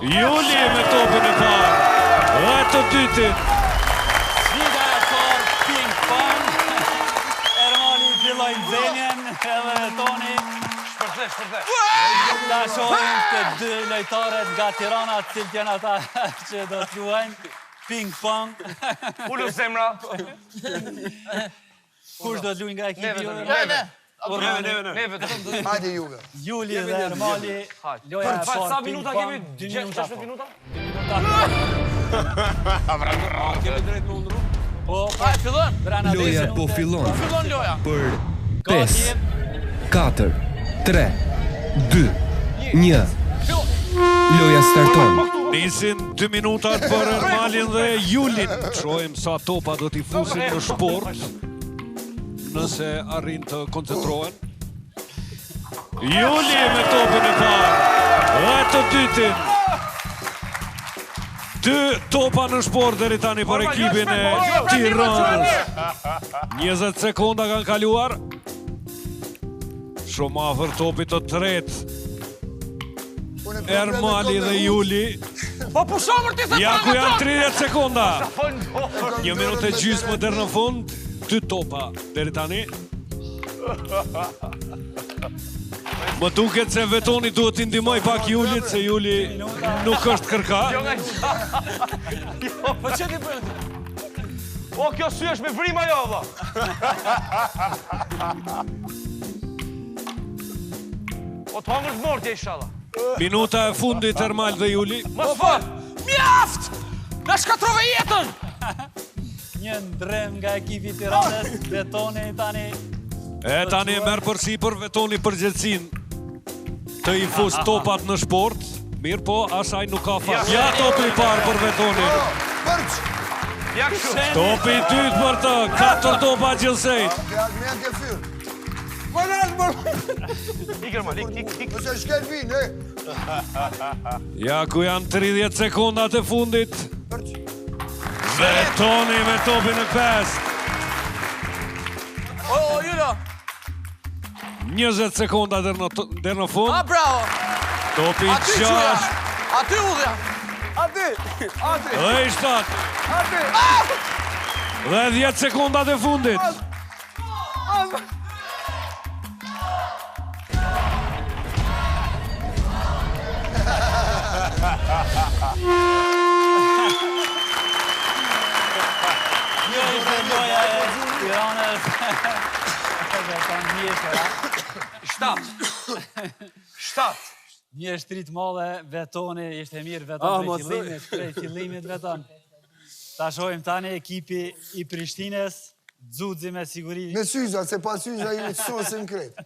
Juli me topin e parë. Dhe të dytin. Sfida për ping-pong. Ermali filloj nxenjen, edhe Toni. Shpërthe. Ta shohim të dy lojtarët nga Tirana, cilët janë ata që do të luajnë ping-pong. Ullu zemra. Kush do të luajnë nga ekipi juve? Neve. Hajde juve. Juli dhe Ermali. Loja e Sa parë minuta ping-pong. kemi? 2 minuta. 16 minuta? Kemi drejt me undru? Po, Fillon. brana Loja po fillon Fillon loja. për 5, Gati. 4, 3, 2, 1. Loja starton. Nisin 2 minutat për Ermalin dhe Julin. Shohim sa topa do t'i fusin në shport. Nëse arrin të koncentrohen. Juli me topin e parë. Dhe të dytin. 2 topa në shport deri tani për ekipin e Tiranës. 20 sekonda kanë kaluar. Shumë afër topit të tretë. Ermali dhe Juli. Po pushomër ti se Ja ku janë 30 sekonda. 1 minutë e gjysmë deri në fund. 2 topa deri tani. Më duket se Vetoni duhet t'i ndihmoj pak Julit, se Juli nuk është kërka. Po që ti bëjnë? O, kjo sy është me vrima jo, valla. O, të hangër t'mortje, inshallah. Minuta e fundit Ermal dhe Juli. Mos fal! Mjaft! Na shkatrove jetën! Një ndrem nga ekipi Tiranës, Vetoni tani. E tani merr përsipër Vetoni përgjegjësinë të i fus topat në shport. Mirë po, asaj nuk ka fat. Ja topi i parë për Vetonin. Përç! Ja kështu. Topi i dytë për të, 4 topa gjësejt. Reagment e fyrë. Ikër ma, ik. Nëse shkel vinë, Ja ku janë 30 sekondat e fundit. Përç! Vetoni me topin e 5. O, Julo. 20 sekonda deri në fund. Bravo. Topi i 6. Aty udhja. Aty. Dhe i 7. Dhe 10 sekondat e fundit. Kjo ishte loja e Tiranës. Shtat. Një shtrit madhe, Vetoni, ishte mirë Veton prej fillimit Veton. Ta shohim tani ekipi i Prishtinës, Xuxi me siguri. Me syza, se pa syza ju të sosin kretë.